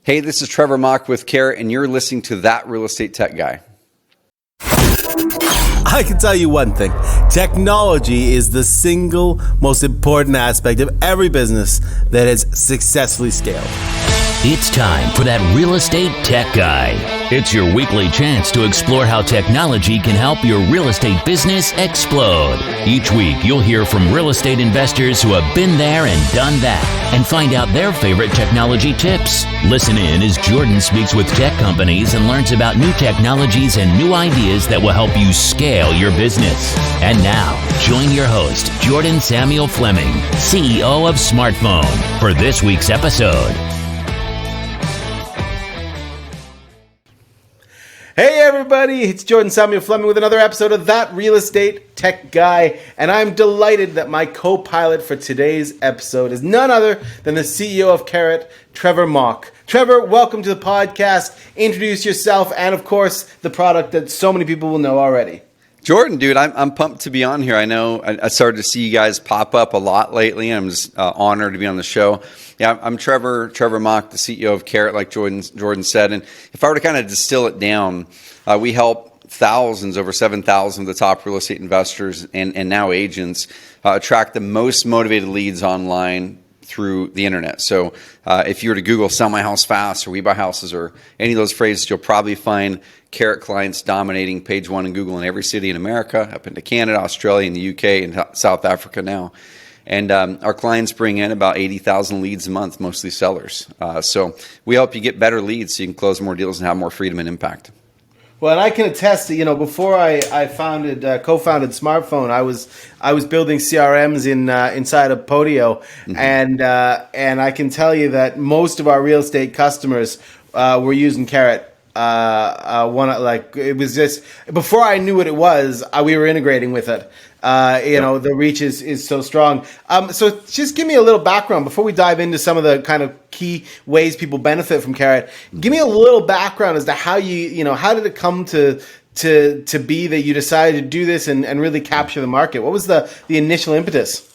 Hey, this is Trevor Mauch with Carrot, and you're listening to That Real Estate Tech Guy. I can tell you one thing. Technology is the single most important aspect of every business that has successfully scaled. It's time for That Real Estate Tech Guy. It's your weekly chance to explore how technology can help your real estate business explode. Each week, you'll hear from real estate investors who have been there and done that and find out their favorite technology tips. Listen in as Jordan speaks with tech companies and learns about new technologies and new ideas that will help you scale your business. And now, join your host, Jordan Samuel Fleming, CEO of Smartphone, for this week's episode. Hey everybody, it's Jordan Samuel Fleming with another episode of That Real Estate Tech Guy, and I'm delighted that my co-pilot for today's episode is none other than the CEO of Carrot, Trevor Mauch. Trevor, welcome to the podcast. Introduce yourself and, of course, the product that so many people will know already. Jordan, dude, I'm pumped to be on here. I know I started to see you guys pop up a lot lately. I'm just honored to be on the show. Yeah, I'm Trevor Mauch, the CEO of Carrot, like Jordan said. And if I were to kind of distill it down, we help thousands, over 7,000 of the top real estate investors and now agents attract the most motivated leads online through the internet. So if you were to Google "sell my house fast" or "we buy houses" or any of those phrases, you'll probably find Carrot clients dominating page one in Google in every city in America, up into Canada, Australia, and the UK, and South Africa now. And our clients bring in about 80,000 leads a month, mostly sellers. So we help you get better leads so you can close more deals and have more freedom and impact. Well, and I can attest that, before I co-founded Smartphone, I was building CRMs inside of Podio, mm-hmm. and I can tell you that most of our real estate customers were using Carrot. It was just before I knew what it was, we were integrating with it. The reach is so strong. So just give me a little background before we dive into some of the kind of key ways people benefit from Carrot. Give me a little background as to how how did it come to be that you decided to do this and really capture the market? What was the initial impetus?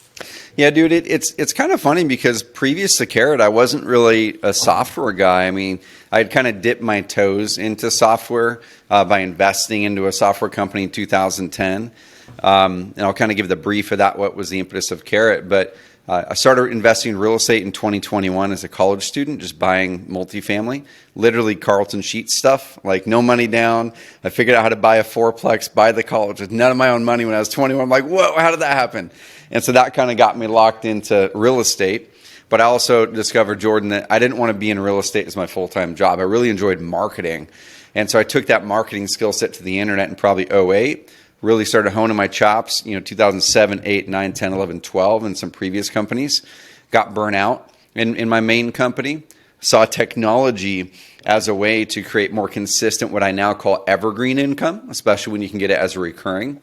Yeah, dude, it's kind of funny because previous to Carrot, I wasn't really a software guy. I mean, I'd kind of dipped my toes into software by investing into a software company in 2010. And I'll kind of give the brief of that, what was the impetus of Carrot. But I started investing in real estate in 2021 as a college student, just buying multifamily, literally Carlton sheet stuff, like no money down. I figured out how to buy a fourplex by the college with none of my own money when I was 21. I'm like, whoa, how did that happen? And so that kind of got me locked into real estate. But I also discovered, Jordan, that I didn't want to be in real estate as my full-time job. I really enjoyed marketing. And so I took that marketing skill set to the internet in probably 2008. Really started honing my chops, 2007, 8, 9, 10, 11, 12 in some previous companies. Got burnt out in my main company. Saw technology as a way to create more consistent, what I now call evergreen income, especially when you can get it as a recurring.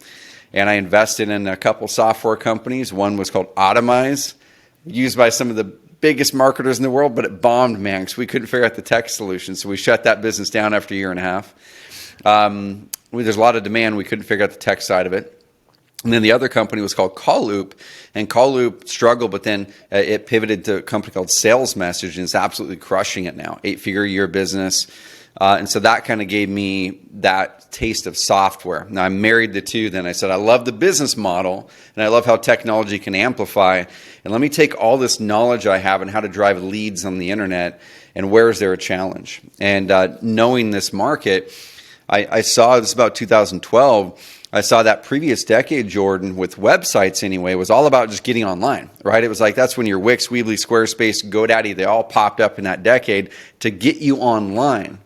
And I invested in a couple software companies. One was called Automize, used by some of the biggest marketers in the world, but it bombed, man, because we couldn't figure out the tech solution. So we shut that business down after a year and a half. There's a lot of demand. We couldn't figure out the tech side of it. And then the other company was called CallLoop, and CallLoop struggled, but then it pivoted to a company called Sales Message, and it's absolutely crushing it now, 8-figure a year business. And so that kind of gave me that taste of software. Now I married the two. Then I said, I love the business model and I love how technology can amplify. And let me take all this knowledge I have on how to drive leads on the internet and where is there a challenge. And knowing this market, I saw this about 2012. I saw that previous decade, Jordan, with websites anyway, was all about just getting online, right? It was like that's when your Wix, Weebly, Squarespace, GoDaddy, they all popped up in that decade to get you online.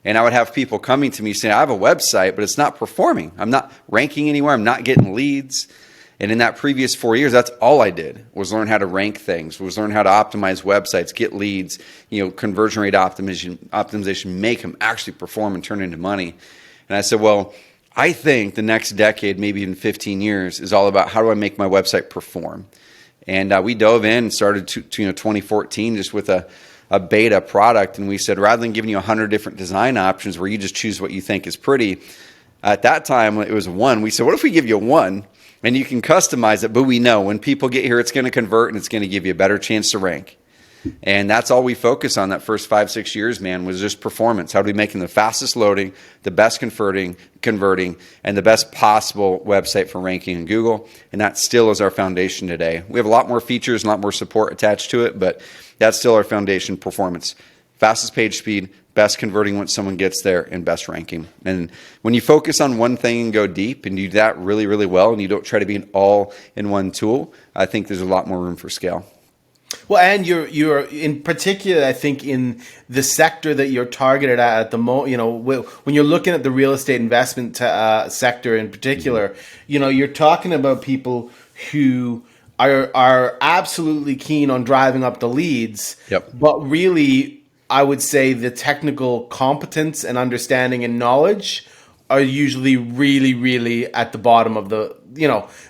And I would have people coming to me saying, I have a website, but it's not performing. I'm not ranking anywhere. I'm not getting leads. And in that previous 4 years, that's all I did was learn how to rank things, was learn how to optimize websites, get leads, conversion rate optimization, make them actually perform and turn into money. And I said, well, I think the next decade, maybe even 15 years, is all about how do I make my website perform? And we dove in and started 2014 just with a beta product, and we said rather than giving you 100 different design options where you just choose what you think is pretty, at that time it was one. We said, what if we give you one and you can customize it, but we know when people get here it's going to convert and it's going to give you a better chance to rank. And that's all we focus on that first 5-6 years, man, was just performance. How do we make them the fastest loading, the best converting, and the best possible website for ranking in Google? And that still is our foundation today. We have a lot more features and a lot more support attached to it, but that's still our foundation: performance. Fastest page speed, best converting once someone gets there, and best ranking. And when you focus on one thing and go deep and you do that really, really well, and you don't try to be an all-in-one tool, I think there's a lot more room for scale. Well, and you're in particular, I think, in the sector that you're targeted at the moment. When you're looking at the real estate investment sector in particular, you're talking about people who are absolutely keen on driving up the leads. Yep. But really, I would say the technical competence and understanding and knowledge are usually really, really at the bottom of the,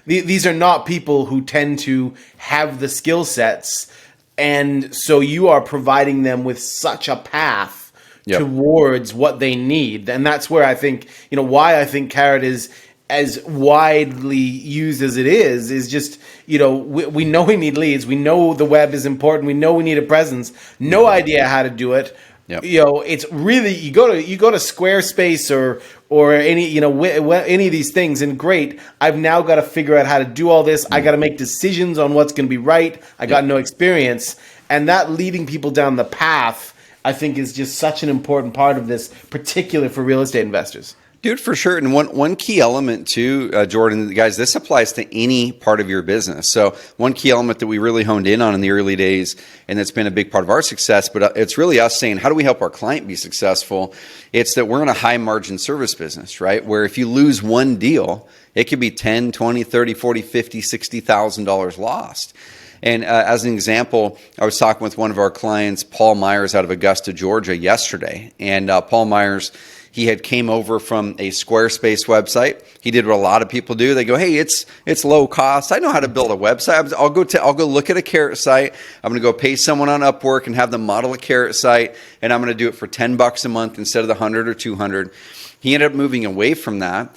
these are not people who tend to have the skill sets. And so you are providing them with such a path towards what they need. And that's where I think, why I think Carrot is as widely used as it is just, we know we need leads. We know the web is important. We know we need a presence. No idea how to do it. Yep. It's really, you go to Squarespace or any, any of these things, and great, I've now got to figure out how to do all this. I got to make decisions on what's going to be right. I got no experience. And that leading people down the path, I think, is just such an important part of this, particularly for real estate investors. Dude, for sure. And one key element too, Jordan, guys, this applies to any part of your business. So one key element that we really honed in on in the early days, and that's been a big part of our success, but it's really us saying, how do we help our client be successful? It's that we're in a high margin service business, right? Where if you lose one deal, it could be 10, 20, 30, 40, 50, $60,000 lost. And as an example, I was talking with one of our clients, Paul Myers, out of Augusta, Georgia, yesterday. And Paul Myers, he had came over from a Squarespace website. He did what a lot of people do. They go, hey, it's low cost. I know how to build a website. I'll go look at a Carrot site. I'm going to go pay someone on Upwork and have them model a Carrot site, and I'm going to do it for $10 a month instead of the 100 or 200. He ended up moving away from that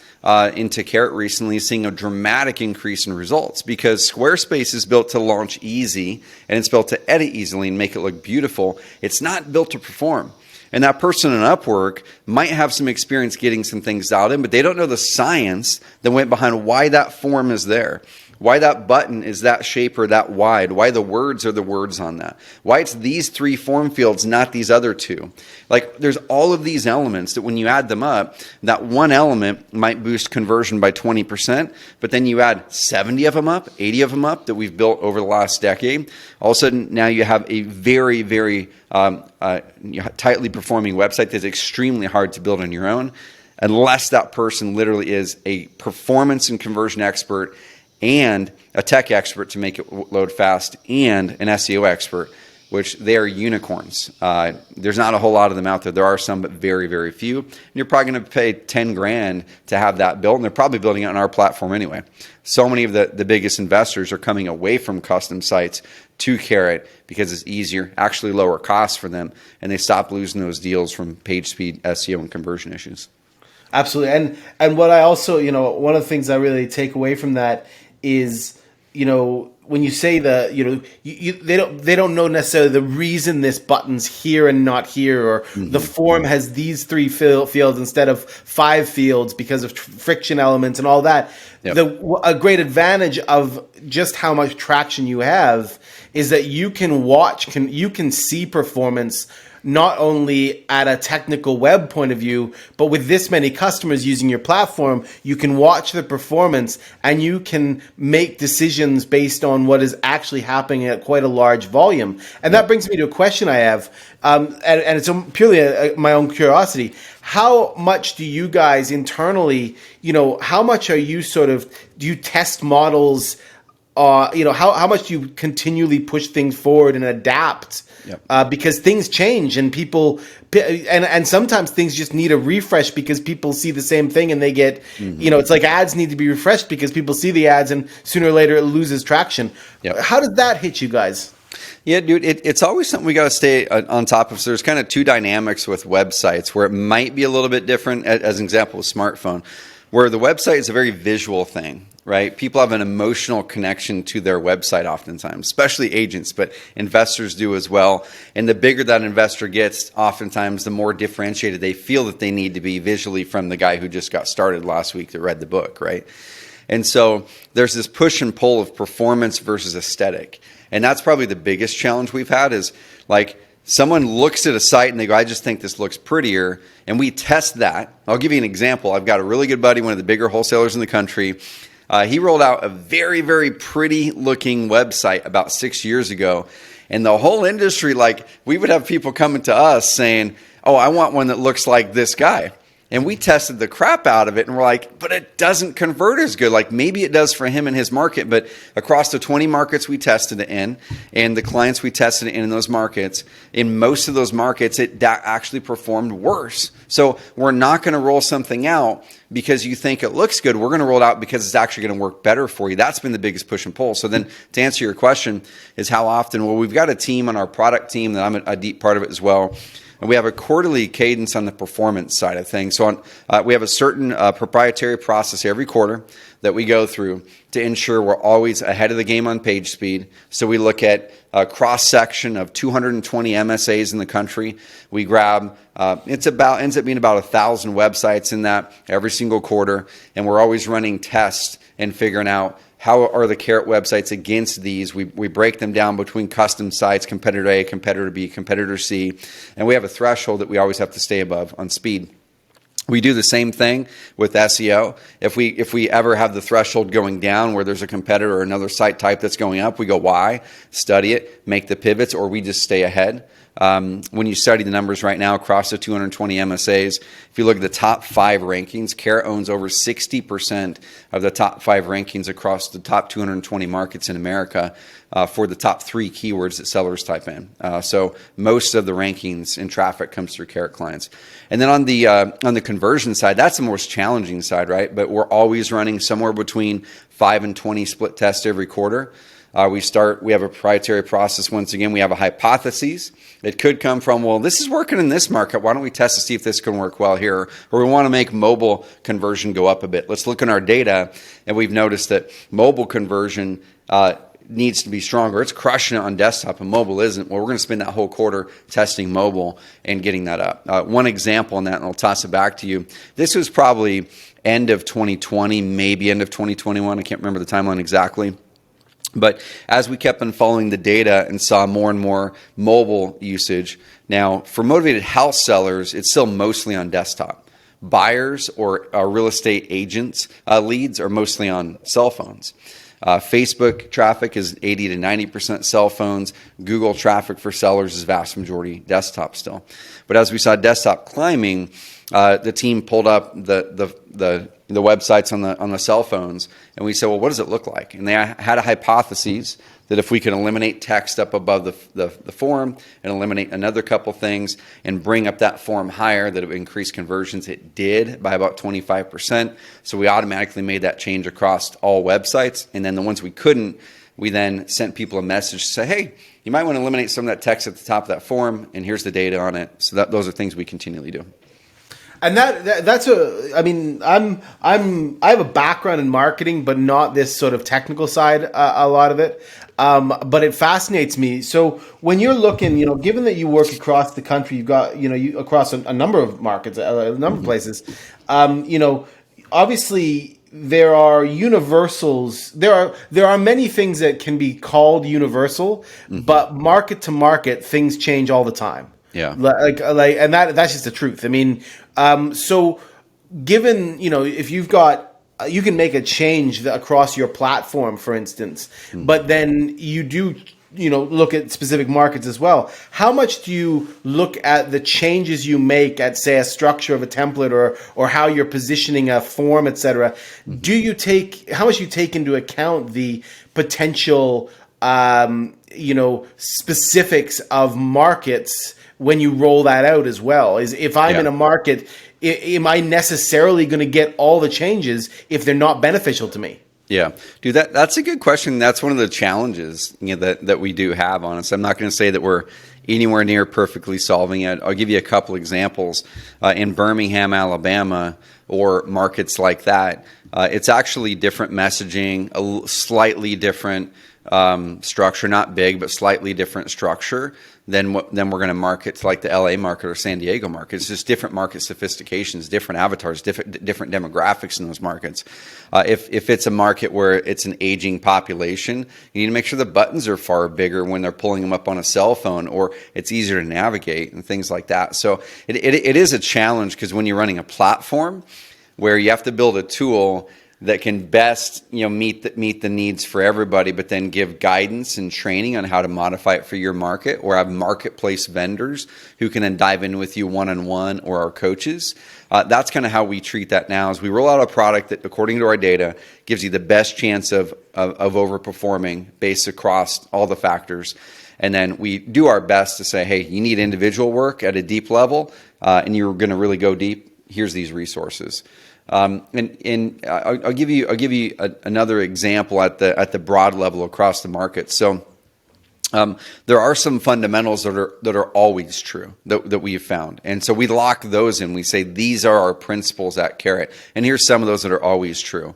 into Carrot recently, seeing a dramatic increase in results because Squarespace is built to launch easy, and it's built to edit easily and make it look beautiful. It's not built to perform. And that person in Upwork might have some experience getting some things dialed in, but they don't know the science that went behind why that form is there, why that button is that shape or that wide, why the words are the words on that, why it's these 3 form fields, not these other 2. Like, there's all of these elements that when you add them up, that one element might boost conversion by 20%, but then you add 70 of them up, 80 of them up that we've built over the last decade. All of a sudden, now you have a very, very tightly performing website that's extremely hard to build on your own, unless that person literally is a performance and conversion expert and a tech expert to make it load fast, and an SEO expert, which they are unicorns. There's not a whole lot of them out there. There are some, but very, very few. And you're probably going to pay $10,000 to have that built, and they're probably building it on our platform anyway. So many of the biggest investors are coming away from custom sites to Carrot because it's easier, actually lower costs for them, and they stop losing those deals from page speed, SEO, and conversion issues. Absolutely. And what I also, one of the things I really take away from that is, when you say they don't know necessarily the reason this button's here and not here, or the form has these 3 fields instead of 5 fields because of friction elements and all that. Yep. A great advantage of just how much traction you have is that you can see performance not only at a technical web point of view, but with this many customers using your platform, you can watch the performance and you can make decisions based on what is actually happening at quite a large volume. And that brings me to a question I have, and it's purely my own curiosity. How much do you guys internally, how much are you do you test models? How much do you continually push things forward and adapt? Yep. Because things change and people, and sometimes things just need a refresh because people see the same thing and they get, it's like ads need to be refreshed because people see the ads and sooner or later it loses traction. Yep. How does that hit you guys? Yeah, dude, it's always something we got to stay on top of. So there's kind of 2 dynamics with websites where it might be a little bit different, as an example, with smartphone. where the website is a very visual thing, right? People have an emotional connection to their website oftentimes, especially agents, but investors do as well. And the bigger that investor gets, oftentimes the more differentiated they feel that they need to be visually from the guy who just got started last week that read the book, right? And so there's this push and pull of performance versus aesthetic. And that's probably the biggest challenge we've had is like someone looks at a site and they go, I just think this looks prettier. And we test that. I'll give you an example. I've got a really good buddy, one of the bigger wholesalers in the country. He rolled out a very, very pretty looking website about 6 years ago. And the whole industry, like we would have people coming to us saying, oh, I want one that looks like this guy. And we tested the crap out of it and we're like, but it doesn't convert as good. Like maybe it does for him and his market, but across the 20 markets we tested it in and the clients we tested it in those markets, in most of those markets, it actually performed worse. So we're not going to roll something out because you think it looks good. We're going to roll it out because it's actually going to work better for you. That's been the biggest push and pull. So then to answer your question is how often? Well, we've got a team on our product team that I'm a deep part of it as well. And we have a quarterly cadence on the performance side of things. So we have a certain proprietary process every quarter that we go through to ensure we're always ahead of the game on page speed. So we look at a cross-section of 220 MSAs in the country. We grab, ends up being about 1,000 websites in that every single quarter. And we're always running tests and figuring out how are the Carrot websites against these? We break them down between custom sites, competitor A, competitor B, competitor C, and we have a threshold that we always have to stay above on speed. We do the same thing with SEO. If we ever have the threshold going down where there's a competitor or another site type that's going up, we go, why? Study it, make the pivots, or we just stay ahead. When you study the numbers right now across the 220 MSAs, if you look at the top 5 rankings, Carrot owns over 60% of the top 5 rankings across the top 220 markets in America for the top 3 keywords that sellers type in. So most of the rankings and traffic comes through Carrot clients. And then on the conversion side, that's the most challenging side, right? But we're always running somewhere between 5 and 20 split tests every quarter. We have a proprietary process. Once again, we have a hypothesis. It could come from, well, this is working in this market. Why don't we test to see if this can work well here? Or we want to make mobile conversion go up a bit. Let's look in our data, and we've noticed that mobile conversion needs to be stronger. It's crushing it on desktop, and mobile isn't. Well, we're going to spend that whole quarter testing mobile and getting that up. One example on that, and I'll toss it back to you. This was probably end of 2020, maybe end of 2021. I can't remember the timeline exactly. But as we kept on following the data and saw more and more mobile usage, now for motivated house sellers, it's still mostly on desktop. Buyers or real estate agents leads are mostly on cell phones. Facebook traffic is 80 to 90% cell phones. Google traffic for sellers is vast majority desktop still. But as we saw desktop climbing, the team pulled up the websites on the cell phones, and we said, well, what does it look like? And they had a hypothesis that if we could eliminate text up above the form and eliminate another couple things and bring up that form higher, that it would increase conversions. It did by about 25%. So we automatically made that change across all websites. And then the ones we couldn't, we then sent people a message to say, hey, you might want to eliminate some of that text at the top of that form, and here's the data on it. So those are things we continually do. And that's I have a background in marketing, but not this sort of technical side, a lot of it. But it fascinates me. So when you're looking, given that you work across the country, you've got, you across a number of markets, a number of places, obviously there are universals. There are many things that can be called universal, but market to market, things change all the time. Yeah. And that's just the truth. I mean, so given, if you've got, you can make a change across your platform, for instance, but then you do, look at specific markets as well. How much do you look at the changes you make at, say, a structure of a template or how you're positioning a form, et cetera? How much do you take into account the potential, specifics of markets when you roll that out as well? If I'm in a market, am I necessarily going to get all the changes if they're not beneficial to me? Yeah, dude, that's a good question. That's one of the challenges that we do have on us. I'm not going to say that we're anywhere near perfectly solving it. I'll give you a couple examples. In Birmingham, Alabama, or markets like that, it's actually different messaging, slightly different structure, not big, but slightly different structure than we're going to market to like the LA market or San Diego market. It's just different market sophistications, different avatars, different demographics in those markets. If it's a market where it's an aging population, you need to make sure the buttons are far bigger when they're pulling them up on a cell phone, or it's easier to navigate and things like that. So it is a challenge, because when you're running a platform where you have to build a tool that can best, meet the needs for everybody, but then give guidance and training on how to modify it for your market, or have marketplace vendors who can then dive in with you one-on-one, or our coaches. That's kind of how we treat that now, is we roll out a product that, according to our data, gives you the best chance of overperforming based across all the factors. And then we do our best to say, hey, you need individual work at a deep level, and you're going to really go deep. Here's these resources. And I'll give you another example at the broad level across the market. So there are some fundamentals that are always true that we have found, and so we lock those in. We say these are our principles at Carrot, and here's some of those that are always true.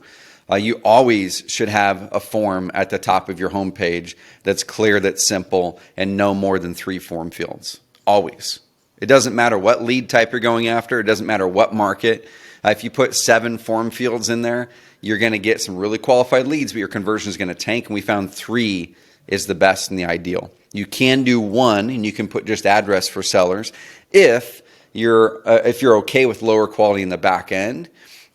You always should have a form at the top of your homepage that's clear, that's simple, and no more than 3 form fields. Always. It doesn't matter what lead type you're going after. It doesn't matter what market. If you put 7 form fields in there, you're going to get some really qualified leads, but your conversion is going to tank. And we found 3 is the best and the ideal. You can do 1, and you can put just address for sellers if you're okay with lower quality in the back end.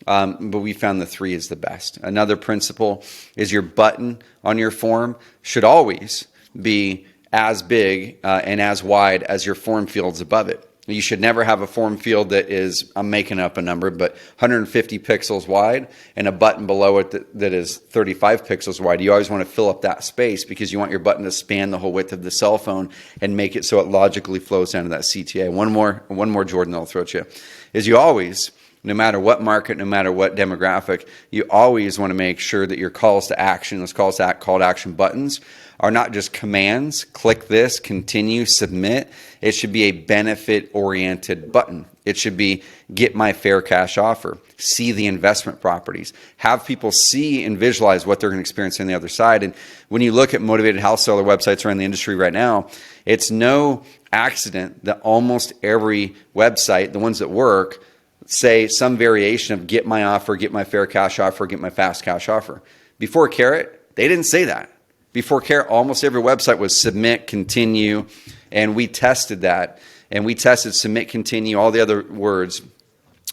But we found the 3 is the best. Another principle is your button on your form should always be as big and as wide as your form fields above it. You should never have a form field that is, I'm making up a number, but 150 pixels wide, and a button below it that is 35 pixels wide. You always want to fill up that space, because you want your button to span the whole width of the cell phone and make it so it logically flows down to that CTA. One more, Jordan, I'll throw at you, is you always, no matter what market, no matter what demographic, you always want to make sure that your calls to action, those call to action buttons, are not just commands, click this, continue, submit. It should be a benefit-oriented button. It should be get my fair cash offer, see the investment properties, have people see and visualize what they're going to experience on the other side. And when you look at motivated house seller websites around the industry right now, it's no accident that almost every website, the ones that work, say some variation of get my offer, get my fair cash offer, get my fast cash offer. Before Carrot, they didn't say that. Before Carrot, almost every website was submit, continue, and we tested that. And we tested submit, continue, all the other words,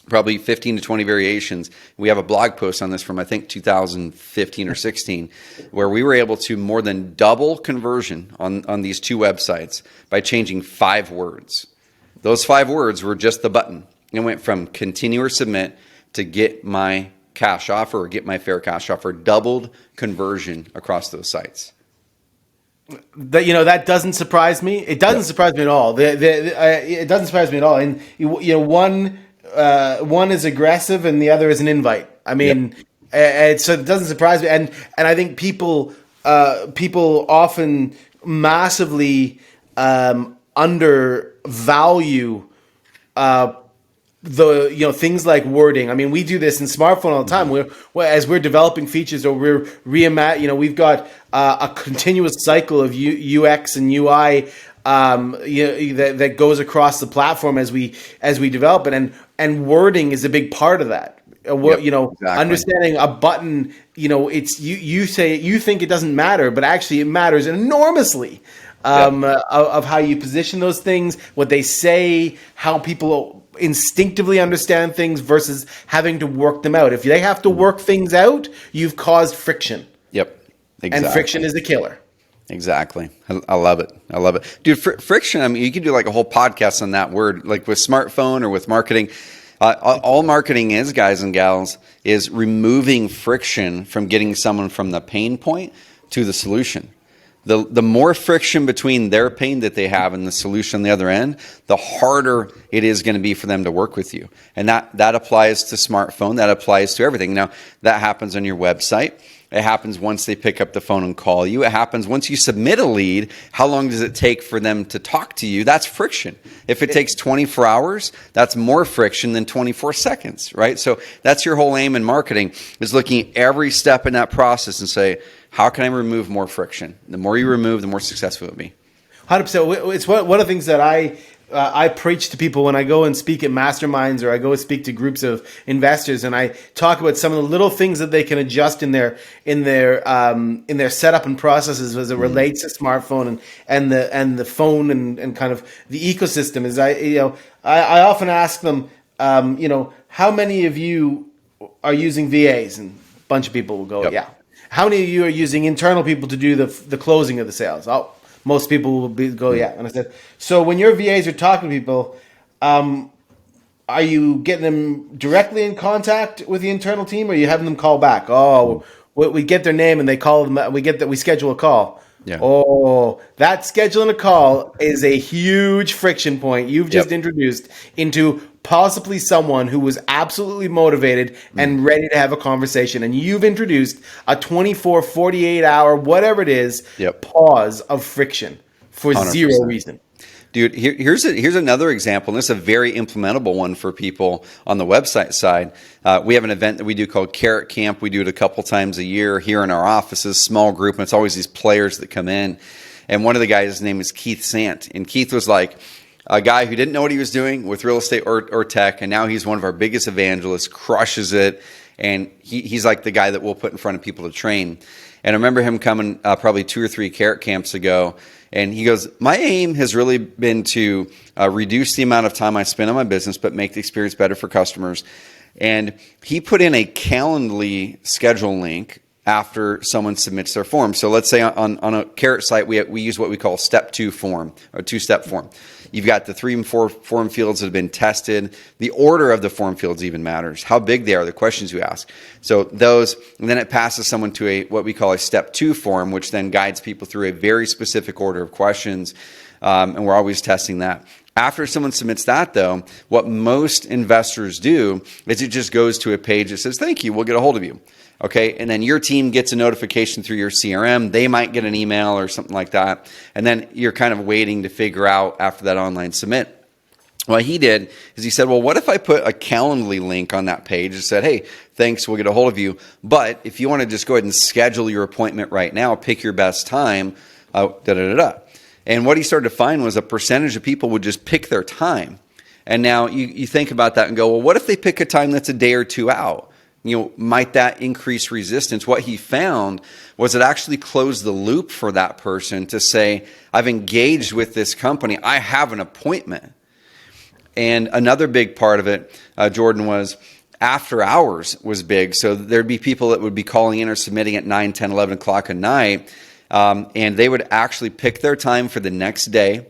probably 15 to 20 variations. We have a blog post on this from, I think, 2015 or 16, where we were able to more than double conversion on these 2 websites by changing 5 words. Those 5 words were just the button. It went from continue or submit to get my cash offer or get my fair cash offer, doubled conversion across those sites. That doesn't surprise me. It doesn't surprise me at all. It doesn't surprise me at all. And one is aggressive and the other is an invite. I mean, so it doesn't surprise me. And I think people often massively undervalue things like wording. I mean, we do this in smartphone all the time. As we're developing features, or we're we've got a continuous cycle of UX and UI that goes across the platform as we develop it, and wording is a big part of that. Exactly. Understanding a button, it's you say you think it doesn't matter, but actually it matters enormously. Of how you position those things, what they say, how people instinctively understand things versus having to work them out. If they have to work things out, you've caused friction. Yep. Exactly. And friction is the killer. Exactly. I love it. Dude, friction, I mean, you could do like a whole podcast on that word, like with smartphone or with marketing. All marketing is, guys and gals, is removing friction from getting someone from the pain point to the solution. The more friction between their pain that they have and the solution on the other end, the harder it is going to be for them to work with you. And that applies to smartphone. That applies to everything. Now, that happens on your website. It happens once they pick up the phone and call you. It happens once you submit a lead. How long does it take for them to talk to you? That's friction. If it takes 24 hours, that's more friction than 24 seconds, right? So that's your whole aim in marketing, is looking at every step in that process and say, how can I remove more friction? The more you remove, the more successful it'll be. 100%. It's one of the things that I preach to people when I go and speak at masterminds, or I go and speak to groups of investors, and I talk about some of the little things that they can adjust in their setup and processes as it relates to smartphone and the phone and kind of the ecosystem. Is I often ask them, how many of you are using VAs? And a bunch of people will go, Yep. yeah. How many of you are using internal people to do the closing of the sales? Oh, most people will go, yeah. And I said, so when your VAs are talking to people, are you getting them directly in contact with the internal team, or are you having them call back? Oh, we get their name and they call them. We schedule a call. Yeah. Oh, that scheduling a call is a huge friction point you've just introduced into possibly someone who was absolutely motivated and ready to have a conversation. And you've introduced a 24, 48 hour, whatever it is, pause of friction for 100%. Zero reason. Dude, here's another example, and this is a very implementable one for people on the website side. We have an event that we do called Carrot Camp. We do it a couple times a year here in our offices, small group, and it's always these players that come in. And one of the guys, his name is Keith Sant, and Keith was like a guy who didn't know what he was doing with real estate or tech, and now he's one of our biggest evangelists, crushes it, and he's like the guy that we'll put in front of people to train. And I remember him coming probably 2 or 3 Carrot Camps ago, and he goes, my aim has really been to reduce the amount of time I spend on my business, but make the experience better for customers. And he put in a Calendly schedule link after someone submits their form. So let's say on a Carrot site, we use what we call step 2 form, or 2-step form. You've got the 3 and 4 form fields that have been tested. The order of the form fields even matters. How big they are, the questions you ask. So those, and then it passes someone to what we call a step 2 form, which then guides people through a very specific order of questions. And we're always testing that. After someone submits that, though, what most investors do is it just goes to a page that says, thank you, we'll get a hold of you. Okay, and then your team gets a notification through your CRM. They might get an email or something like that. And then you're kind of waiting to figure out after that online submit. What he did is he said, well, what if I put a Calendly link on that page and said, hey, thanks, we'll get a hold of you. But if you want to just go ahead and schedule your appointment right now, pick your best time, And what he started to find was a percentage of people would just pick their time. And now you think about that and go, well, what if they pick a time that's a day or 2 out? Might that increase resistance? What he found was it actually closed the loop for that person to say, I've engaged with this company. I have an appointment. And another big part of it, Jordan, was after hours was big. So there'd be people that would be calling in or submitting at 9, 10, 11 o'clock at night. And they would actually pick their time for the next day.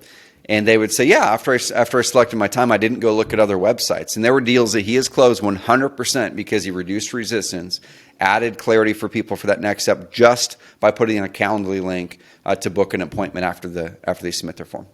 And they would say, yeah, after I selected my time, I didn't go look at other websites. And there were deals that he has closed 100% because he reduced resistance, added clarity for people for that next step just by putting in a Calendly link to book an appointment after they submit their form.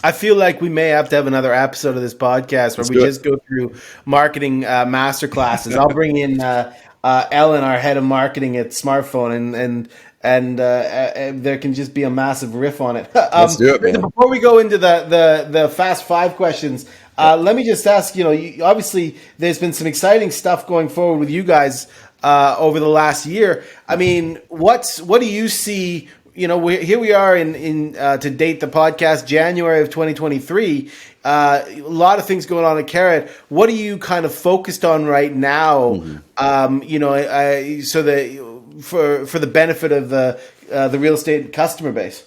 I feel like we may have to have another episode of this podcast where we just go through marketing masterclasses. I'll bring in Ellen, our head of marketing at Smartphone, and there can just be a massive riff on it. Let's do it, man. Before we go into the fast 5 questions, let me just ask, obviously there's been some exciting stuff going forward with you guys over the last year. I mean, what do you see? Here we are in to date the podcast, January of 2023. A lot of things going on at Carrot. What are you kind of focused on right now? So that for the benefit of the real estate customer base.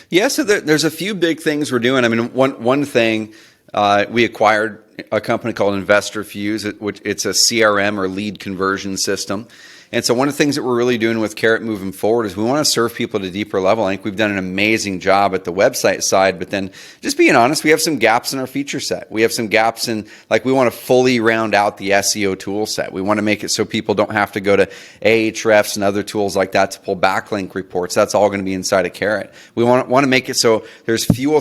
Yeah, so there's a few big things we're doing. I mean, one thing, we acquired a company called Investor Fuse, which it's a CRM or lead conversion system. And so one of the things that we're really doing with Carrot moving forward is we want to serve people at a deeper level. I think we've done an amazing job at the website side, but then just being honest, we have some gaps in our feature set. We have some gaps in, we want to fully round out the SEO tool set. We want to make it so people don't have to go to Ahrefs and other tools like that to pull backlink reports. That's all going to be inside of Carrot. We want to make it so there's fewer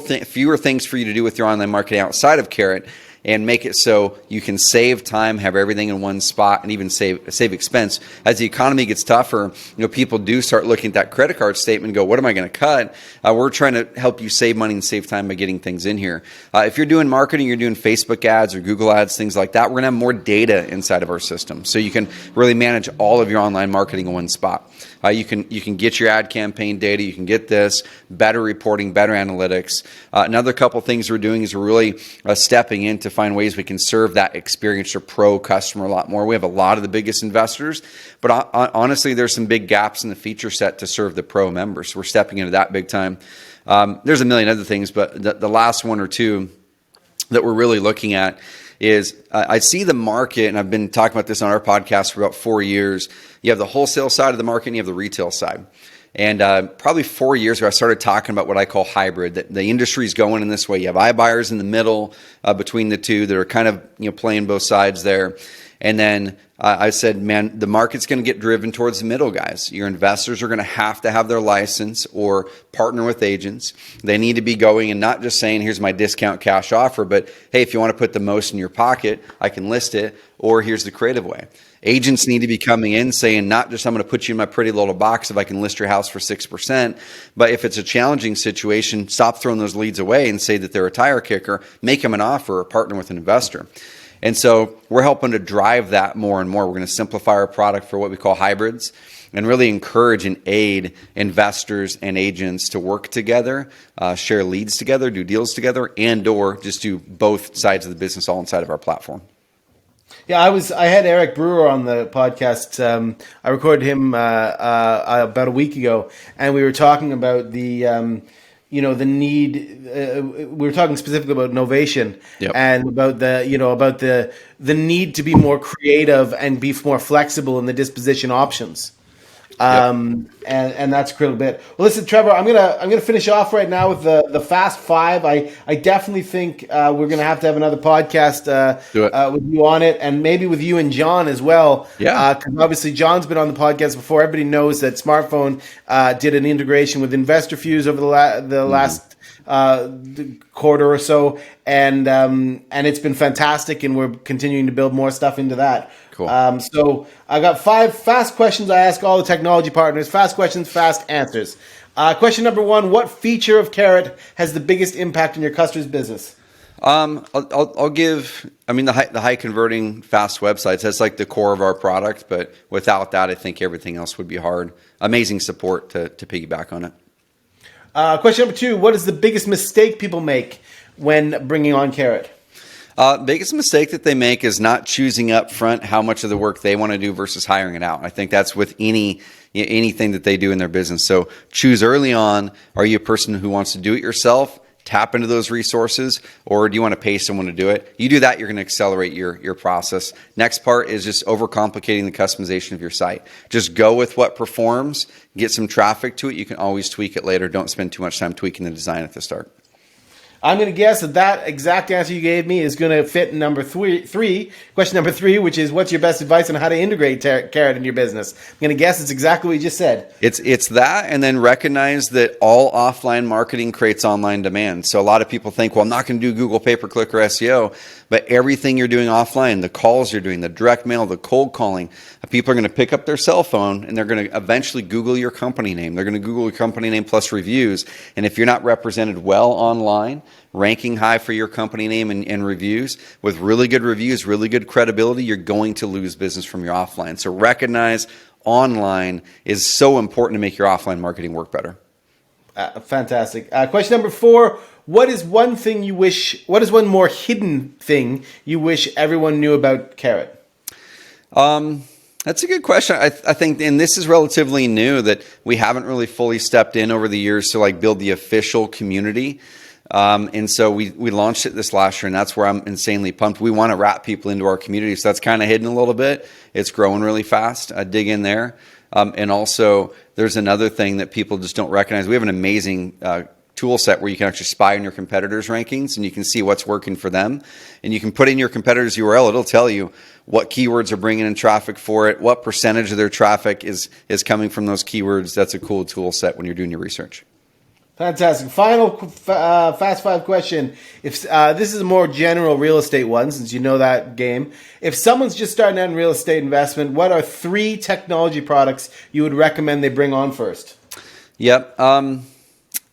things for you to do with your online marketing outside of Carrot. and make it so you can save time, have everything in one spot, and even save expense. As the economy gets tougher, people do start looking at that credit card statement and go, what am I going to cut? We're trying to help you save money and save time by getting things in here. If you're doing marketing, you're doing Facebook ads or Google ads, things like that, we're going to have more data inside of our system. So you can really manage all of your online marketing in one spot. You can get your ad campaign data. You can get this, better reporting, better analytics. Another couple things we're doing is we're really stepping in to find ways we can serve that experienced or pro customer a lot more. We have a lot of the biggest investors, but honestly, there's some big gaps in the feature set to serve the pro members. So we're stepping into that big time. There's a million other things, but the last one or two that we're really looking at is I see the market, and I've been talking about this on our podcast for about 4 years. You have the wholesale side of the market and you have the retail side. And probably 4 years ago, I started talking about what I call hybrid, that the industry is going in this way. You have iBuyers in the middle between the two that are kind of playing both sides there. And then I said, man, the market's going to get driven towards the middle guys. Your investors are going to have their license or partner with agents. They need to be going and not just saying, here's my discount cash offer, but hey, if you want to put the most in your pocket, I can list it, or here's the creative way. Agents need to be coming in saying, not just I'm going to put you in my pretty little box if I can list your house for 6%, but if it's a challenging situation, stop throwing those leads away and say that they're a tire kicker, make them an offer or partner with an investor. And so we're helping to drive that more and more. We're going to simplify our product for what we call hybrids and really encourage and aid investors and agents to work together, share leads together, do deals together, and or just do both sides of the business all inside of our platform. Yeah, I had Eric Brewer on the podcast. I recorded him about a week ago, and we were talking about the the need. We were talking specifically about innovation. Yep. And about the need to be more creative and be more flexible in the disposition options. And that's a critical bit. Well, listen, Trevor, I'm gonna finish off right now with the Fast Five. I definitely think we're gonna have to have another podcast with you on it, and maybe with you and John as well. Yeah. Because obviously John's been on the podcast before. Everybody knows that Smartphone did an integration with InvestorFuse over the last quarter or so, and it's been fantastic, and we're continuing to build more stuff into that. Cool. So I got 5 fast questions I ask all the technology partners. Fast questions, fast answers. Question number 1: what feature of Carrot has the biggest impact on your customer's business? I'll give. I mean, the high converting fast websites. That's like the core of our product. But without that, I think everything else would be hard. Amazing support to piggyback on it. Question number 2: what is the biggest mistake people make when bringing on Carrot? Biggest mistake that they make is not choosing up front how much of the work they want to do versus hiring it out. I think that's with anything that they do in their business. So choose early on. Are you a person who wants to do it yourself? Tap into those resources, or do you want to pay someone to do it? You do that, you're going to accelerate your process. Next part is just overcomplicating the customization of your site. Just go with what performs, get some traffic to it. You can always tweak it later. Don't spend too much time tweaking the design at the start. I'm going to guess that exact answer you gave me is going to fit in number 3. Question number 3, which is, what's your best advice on how to integrate Carrot in your business? I'm going to guess it's exactly what you just said. It's that, and then recognize that all offline marketing creates online demand. So a lot of people think, well, I'm not going to do Google pay-per-click or SEO, but everything you're doing offline, the calls you're doing, the direct mail, the cold calling, people are going to pick up their cell phone and they're going to eventually Google your company name. They're going to Google your company name plus reviews. And if you're not represented well online, ranking high for your company name and reviews, with really good reviews, really good credibility, you're going to lose business from your offline. So recognize online is so important to make your offline marketing work better. Fantastic. Question number 4. What is one more hidden thing you wish everyone knew about Carrot? That's a good question. I think, and this is relatively new, that we haven't really fully stepped in over the years to build the official community. And so we launched it this last year, and that's where I'm insanely pumped. We want to wrap people into our community, so that's kind of hidden a little bit. It's growing really fast. Dig in there. And also, there's another thing that people just don't recognize. We have an amazing tool set where you can actually spy on your competitors' rankings, and you can see what's working for them. And you can put in your competitor's URL. It'll tell you what keywords are bringing in traffic for it, what percentage of their traffic is coming from those keywords. That's a cool tool set when you're doing your research. Fantastic. Final Fast Five question. If this is a more general real estate one, since you know that game. If someone's just starting out in real estate investment, what are 3 technology products you would recommend they bring on first? Yep.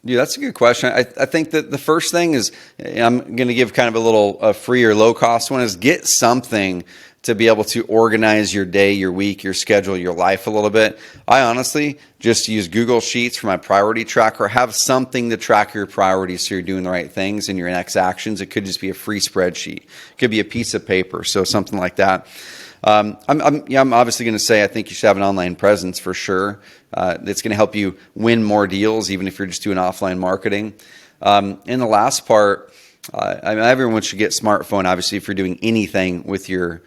Dude, that's a good question. I think that the first thing is, I'm going to give kind of a little free or low cost one, is get something to be able to organize your day, your week, your schedule, your life a little bit. I honestly just use Google Sheets for my priority tracker. Have something to track your priorities so you're doing the right things and your next actions. It could just be a free spreadsheet. It could be a piece of paper, so something like that. I'm obviously going to say I think you should have an online presence for sure. That's going to help you win more deals, even if you're just doing offline marketing. And the last part, everyone should get smartphone. Obviously, if you're doing anything with the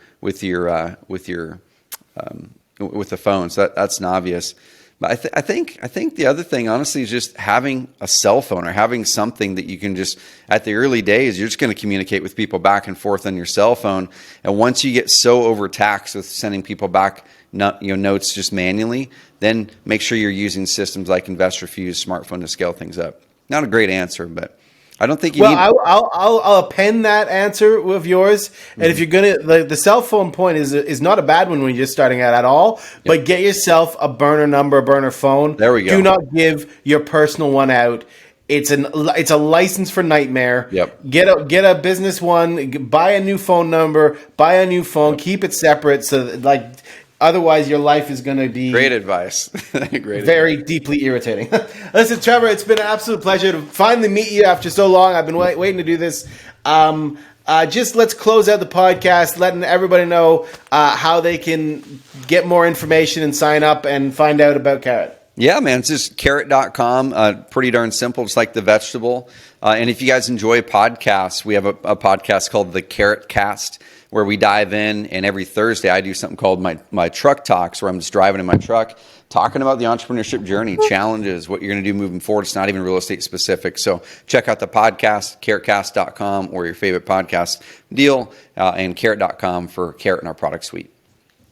phone, so that's an obvious. But I think the other thing, honestly, is just having a cell phone or having something that you can just, at the early days, you're just going to communicate with people back and forth on your cell phone. And once you get so overtaxed with sending people back notes just manually, then make sure you're using systems like InvestorFuse, smartphone to scale things up. Not a great answer, but I don't think you need. I'll append that answer of yours. And if you're gonna, the cell phone point is not a bad one when you're just starting out at all. But get yourself a burner number, a burner phone. There we go. Do not give your personal one out. It's a license for nightmare. Yep. Get a business one. Buy a new phone number. Buy a new phone. Keep it separate. So that, otherwise, your life is going to be great advice. Very deeply irritating. Listen, Trevor, it's been an absolute pleasure to finally meet you after so long. I've been waiting to do this. Just let's close out the podcast, letting everybody know how they can get more information and sign up and find out about Carrot. Yeah, man, it's just carrot.com. Pretty darn simple, just like the vegetable. And if you guys enjoy podcasts, we have a podcast called the CarrotCast, where we dive in, and every Thursday I do something called my truck talks, where I'm just driving in my truck, talking about the entrepreneurship journey, challenges, what you're going to do moving forward. It's not even real estate specific. So check out the podcast, carrotcast.com, or your favorite podcast deal, and carrot.com for Carrot and our product suite.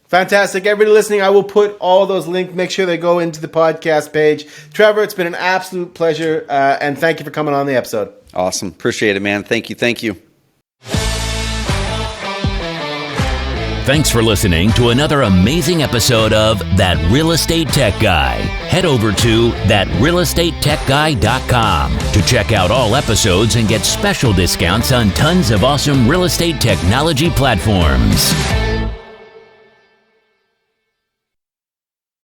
Fantastic. Everybody listening, I will put all those links. Make sure they go into the podcast page. Trevor, it's been an absolute pleasure, and thank you for coming on the episode. Awesome. Appreciate it, man. Thank you. Thanks for listening to another amazing episode of That Real Estate Tech Guy. Head over to thatrealeestatetechguy.com to check out all episodes and get special discounts on tons of awesome real estate technology platforms.